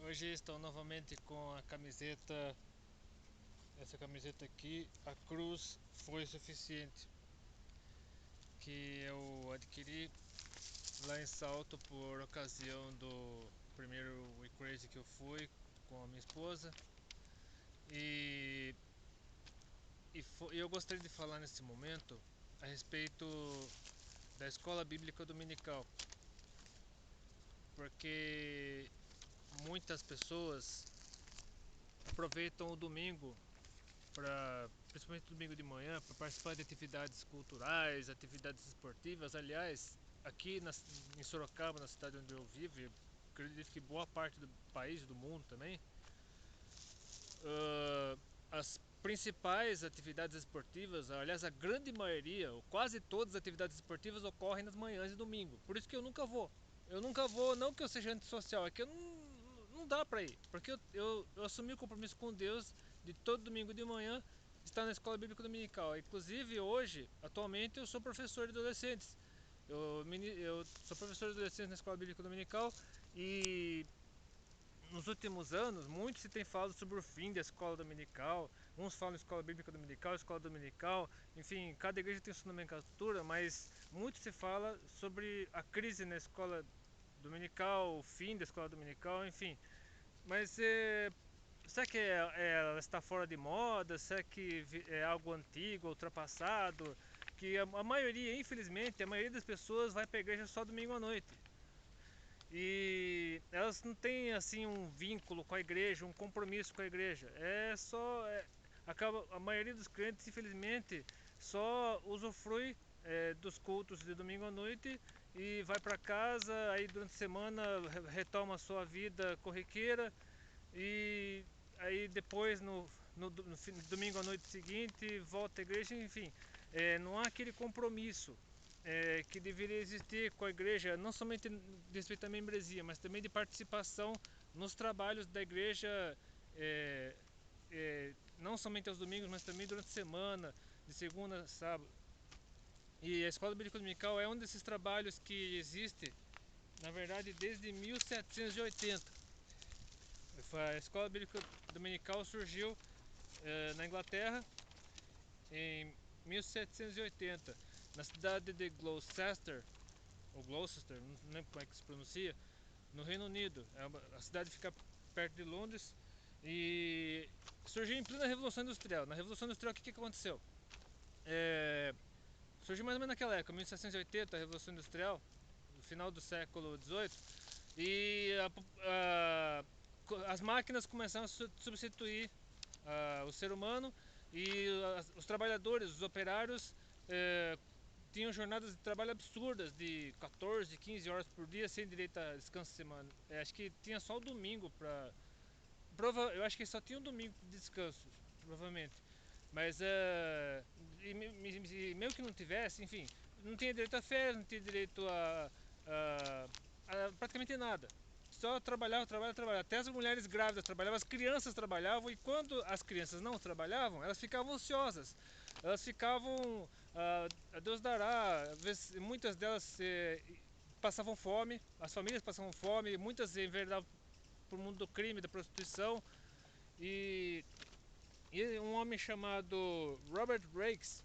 Hoje estou novamente com a camiseta, essa camiseta aqui, a cruz foi suficiente, que eu adquiri lá em Salto por ocasião do primeiro We Crazy que eu fui com a minha esposa e, eu gostaria de falar nesse momento a respeito da escola bíblica dominical, porque muitas pessoas aproveitam o domingo principalmente domingo de manhã, para participar de atividades culturais, atividades esportivas. Aliás, aqui em Sorocaba, na cidade onde eu vivo, e acredito que boa parte do país, do mundo também, as principais atividades esportivas, aliás, a grande maioria, ou quase todas as atividades esportivas ocorrem nas manhãs de domingo. Por isso que eu nunca vou. Eu nunca vou, não que eu seja antissocial, é que eu não dá pra ir. Porque eu assumi o compromisso com Deus de todo domingo de manhã estar na escola bíblica dominical. Inclusive hoje, atualmente, eu sou professor de adolescentes. Eu sou professor de adolescentes na escola bíblica dominical e nos últimos anos, muito se tem falado sobre o fim da escola dominical. Uns falam escola bíblica dominical, escola dominical. Enfim, cada igreja tem sua nomenclatura, mas muito se fala sobre a crise na escola dominical, o fim da escola dominical, enfim. Mas será que ela está fora de moda? Será que é algo antigo, ultrapassado? Que a maioria, infelizmente, a maioria das pessoas vai para a igreja só domingo à noite. E elas não têm assim um vínculo com a igreja, um compromisso com a igreja. Acaba a maioria dos crentes, infelizmente, só usufrui dos cultos de domingo à noite e vai para casa, aí durante a semana retoma a sua vida corriqueira e aí depois no domingo à noite seguinte volta à igreja, enfim, não há aquele compromisso que deveria existir com a igreja, não somente de respeito à membresia, mas também de participação nos trabalhos da igreja, não somente aos domingos, mas também durante a semana, de segunda a sábado. E a escola bíblica dominical é um desses trabalhos que existe, na verdade, desde 1780. A escola bíblica dominical surgiu na Inglaterra em 1780, na cidade de Gloucester, ou Gloucester, não lembro como é que se pronuncia, no Reino Unido. A cidade fica perto de Londres e surgiu em plena Revolução Industrial. Na Revolução Industrial, o que aconteceu? Surgiu mais ou menos naquela época, 1780, a Revolução Industrial, no final do século XVIII, e as máquinas começaram a substituir o ser humano e os trabalhadores, os operários, tinham jornadas de trabalho absurdas de 14, 15 horas por dia sem direito a descanso de semana. Acho que tinha só o domingo para eu acho que só tinha um domingo de descanso, provavelmente. Mas mesmo que não tivesse, enfim, não tinha direito a férias, não tinha direito a praticamente nada. Só trabalhava. Até as mulheres grávidas trabalhavam, as crianças trabalhavam, e quando as crianças não trabalhavam, elas ficavam ansiosas. Elas ficavam, a Deus dará, muitas delas passavam fome, as famílias passavam fome, muitas enveredavam para o mundo do crime, da prostituição. E um homem chamado Robert Raikes,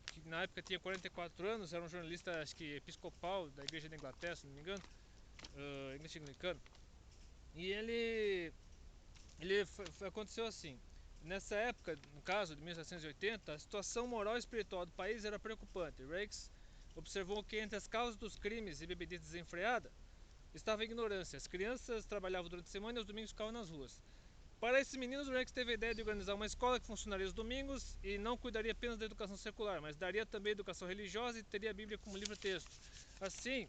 que na época tinha 44 anos, era um jornalista, acho que episcopal da igreja da Inglaterra, se não me engano, igreja anglicana. E aconteceu assim. Nessa época, no caso de 1780, a situação moral e espiritual do país era preocupante. Raikes observou que entre as causas dos crimes e bebedice desenfreada estava a ignorância. As crianças trabalhavam durante a semana e os domingos ficavam nas ruas. Para esses meninos, o Rex teve a ideia de organizar uma escola que funcionaria os domingos e não cuidaria apenas da educação secular, mas daria também educação religiosa e teria a Bíblia como livro-texto. Assim,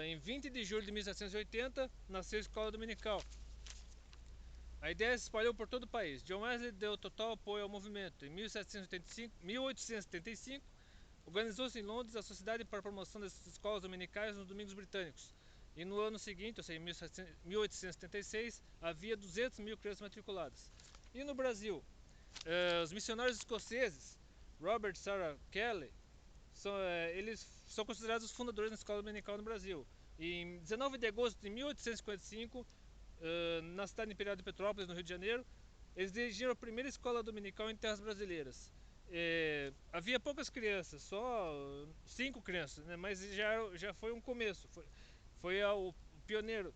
em 20 de julho de 1780, nasceu a escola dominical. A ideia se espalhou por todo o país. John Wesley deu total apoio ao movimento. Em 1875, organizou-se em Londres a Sociedade para a Promoção das Escolas Dominicais nos Domingos Britânicos. E no ano seguinte, ou seja, em 1876, havia 200 mil crianças matriculadas. E no Brasil, os missionários escoceses, Robert e Sarah Kelly, eles são considerados os fundadores da escola dominical no Brasil. E em 19 de agosto de 1855, na cidade imperial de Petrópolis, no Rio de Janeiro. Eles dirigiram a primeira escola dominical em terras brasileiras. Havia poucas crianças, só 5 crianças, né? Mas já foi um começo, foi o pioneiro.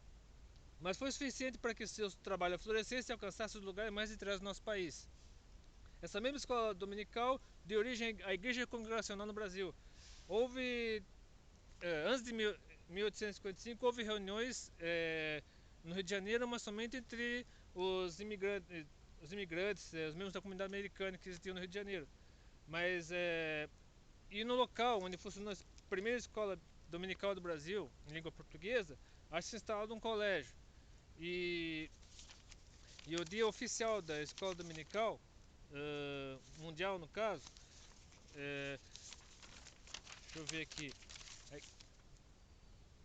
Mas foi suficiente para que seus trabalhos florescessem e alcançassem os lugares mais interessantes do nosso país. Essa mesma escola dominical deu origem à Igreja Congregacional no Brasil. Houve, antes de 1855, houve reuniões no Rio de Janeiro, mas somente entre os imigrantes, os membros da comunidade americana que existiam no Rio de Janeiro. Mas, e no local onde funcionou a primeira escola dominical do Brasil, em língua portuguesa, acho que se instalado um colégio. E o dia oficial da escola dominical, mundial no caso, deixa eu ver aqui,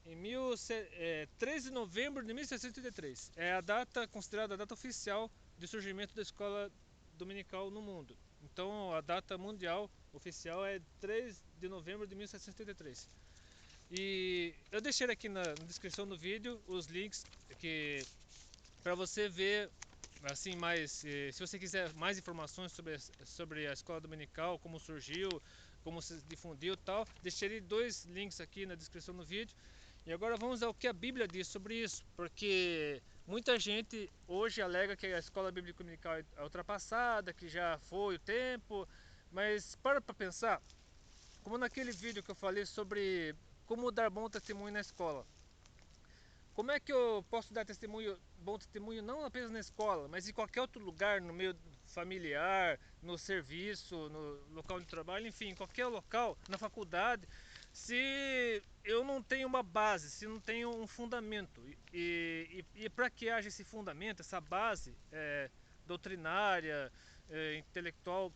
em 13 de novembro de 1783, é a data considerada a data oficial de surgimento da escola dominical no mundo. Então a data mundial oficial é 3 de novembro de 1783. E eu deixei aqui na descrição do vídeo os links que para você ver assim mais, se você quiser mais informações sobre a escola dominical, como surgiu, como se difundiu e tal, deixei 2 links aqui na descrição do vídeo. E agora vamos ao que a Bíblia diz sobre isso, porque muita gente hoje alega que a escola bíblica dominical é ultrapassada, que já foi o tempo, mas para pensar, como naquele vídeo que eu falei sobre como dar bom testemunho na escola. Como é que eu posso dar bom testemunho não apenas na escola, mas em qualquer outro lugar, no meio familiar, no serviço, no local de trabalho, enfim, em qualquer local, na faculdade, se eu não tenho uma base, se não tenho um fundamento. E para que haja esse fundamento, essa base doutrinária, intelectual,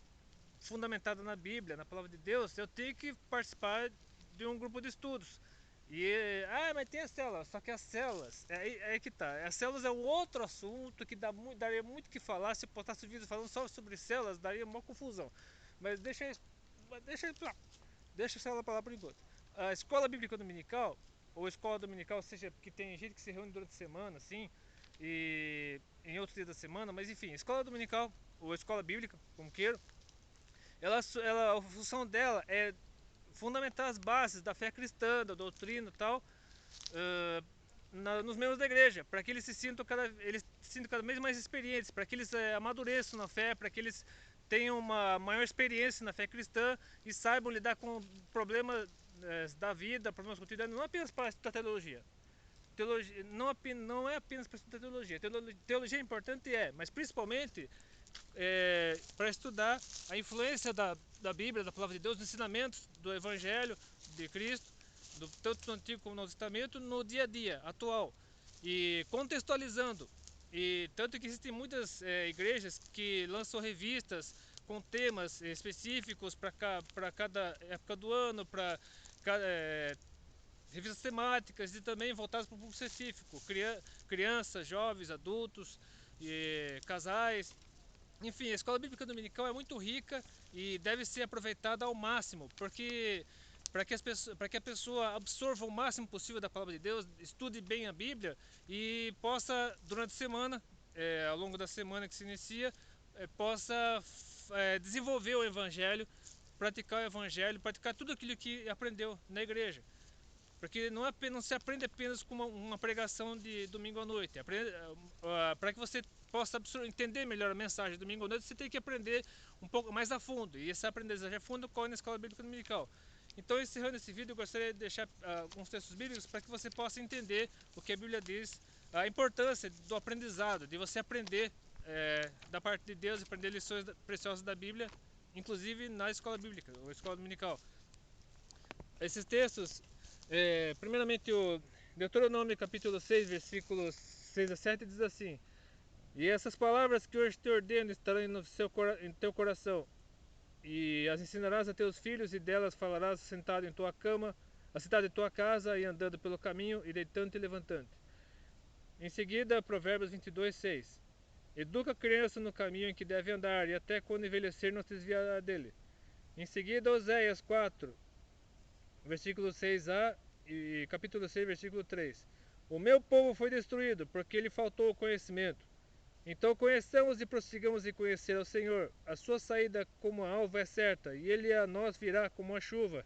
fundamentada na Bíblia, na palavra de Deus, eu tenho que participar de um grupo de estudos. Mas tem as células, só que as células, é que tá, as células é um outro assunto que daria muito que falar. Se postasse vídeo falando só sobre células, daria uma confusão. Mas deixa a célula para lá por enquanto. A escola bíblica dominical, ou escola dominical, seja, que tem gente que se reúne durante a semana, assim, e em outros dias da semana, mas enfim, escola dominical, ou escola bíblica, como queira, a função dela é fundamentar as bases da fé cristã, da doutrina e tal, nos membros da igreja, para que eles se sintam cada vez mais experientes, para que eles amadureçam na fé, para que eles tenham uma maior experiência na fé cristã e saibam lidar com problemas da vida, problemas cotidianos, não apenas para estudar teologia. Teologia não é apenas para estudar teologia. Teologia é importante, mas principalmente para estudar a influência da Bíblia, da palavra de Deus, dos ensinamentos do Evangelho de Cristo, tanto no Antigo como no Novo Testamento, no dia a dia, atual, e contextualizando. E tanto que existem muitas igrejas que lançam revistas com temas específicos para cada época do ano, para revistas temáticas e também voltadas para o público específico, crianças, jovens, adultos, casais. Enfim, a escola bíblica dominical é muito rica e deve ser aproveitada ao máximo, porque para que a pessoa absorva o máximo possível da palavra de Deus, estude bem a Bíblia e possa, durante a semana, ao longo da semana que se inicia, possa desenvolver o Evangelho, praticar tudo aquilo que aprendeu na igreja. Porque não se aprende apenas com uma pregação de domingo à noite. Para que você possa entender melhor a mensagem de domingo à noite, você tem que aprender um pouco mais a fundo. E essa aprendizagem a fundo ocorre na Escola Bíblica Dominical. Então, encerrando esse vídeo, eu gostaria de deixar alguns textos bíblicos para que você possa entender o que a Bíblia diz, a importância do aprendizado, de você aprender da parte de Deus, aprender lições preciosas da Bíblia, inclusive na escola bíblica, ou escola dominical. Esses textos, primeiramente o Deuteronômio capítulo 6, versículos 6 a 7 diz assim: E essas palavras que hoje te ordeno estarão em teu coração, e as ensinarás a teus filhos, e delas falarás sentado em tua cama, assentado em tua casa, e andando pelo caminho, e deitando e levantando. Em seguida, Provérbios 22, 6. Educa a criança no caminho em que deve andar, e até quando envelhecer não se desviará dele. Em seguida, Oséias 4, versículo 6a e capítulo 6, versículo 3. O meu povo foi destruído, porque lhe faltou o conhecimento. Então conheçamos e prossigamos em conhecer ao Senhor. A sua saída como a alva é certa, e ele a nós virá como chuva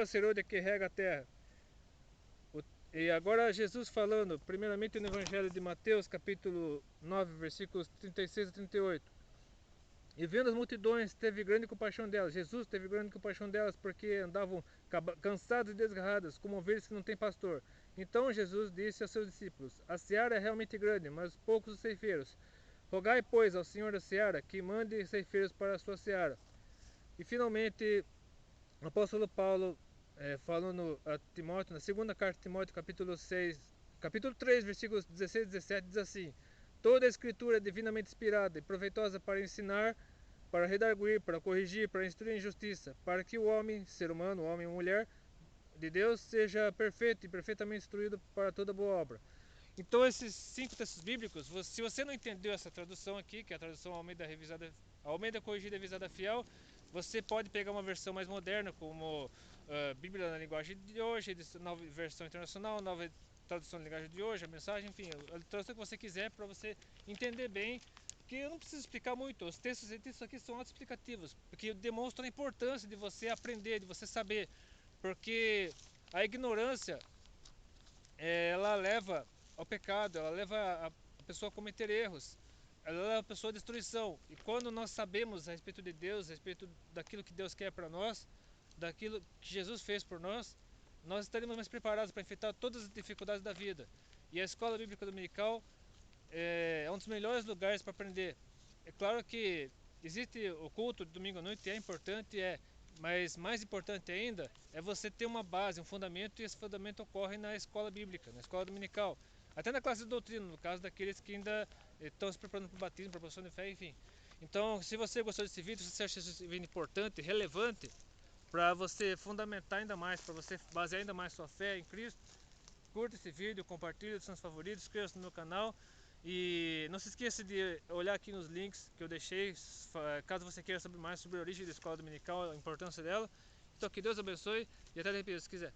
serôdia que rega a terra. E agora Jesus falando, primeiramente no Evangelho de Mateus, capítulo 9, versículos 36 a 38. E vendo as multidões, teve grande compaixão delas. Jesus teve grande compaixão delas, porque andavam cansadas e desgarradas, como ovelhas que não têm pastor. Então Jesus disse aos seus discípulos: A seara é realmente grande, mas poucos os ceifeiros. Rogai, pois, ao Senhor da seara que mande ceifeiros para a sua seara. E finalmente, o apóstolo Paulo, falando a Timóteo, na segunda carta de Timóteo, capítulo 3, versículos 16 e 17, diz assim: Toda a escritura é divinamente inspirada e proveitosa para ensinar, para redarguir, para corrigir, para instruir em justiça, para que o homem, ser humano, homem ou mulher, de Deus, seja perfeito e perfeitamente instruído para toda boa obra. Então esses 5 textos bíblicos, se você não entendeu essa tradução aqui, que é a tradução Almeida Corrigida e Revisada Fiel, você pode pegar uma versão mais moderna, como Bíblia na linguagem de hoje, nova versão internacional, nova tradução na linguagem de hoje, a mensagem, enfim, a tradução que você quiser para você entender bem, que eu não preciso explicar muito, os textos aqui são autoexplicativos, porque demonstram a importância de você aprender, de você saber, porque a ignorância ela leva ao pecado, ela leva a pessoa a cometer erros, ela leva a pessoa à destruição. E quando nós sabemos a respeito de Deus, a respeito daquilo que Deus quer para nós, daquilo que Jesus fez por nós, nós estaremos mais preparados para enfrentar todas as dificuldades da vida. E a escola bíblica dominical é um dos melhores lugares para aprender. É claro que existe o culto de domingo à noite, é importante, mas mais importante ainda é você ter uma base, um fundamento, e esse fundamento ocorre na escola bíblica, na escola dominical. Até na classe de doutrina, no caso daqueles que ainda estão se preparando para o batismo, para a profissão de fé, enfim. Então, se você gostou desse vídeo, se você acha esse vídeo importante, relevante, para você fundamentar ainda mais, para você basear ainda mais sua fé em Cristo, curta esse vídeo, compartilhe com seus favoritos, inscreva-se no meu canal e não se esqueça de olhar aqui nos links que eu deixei, caso você queira saber mais sobre a origem da escola dominical, a importância dela. Então que Deus abençoe e até depois, se quiser.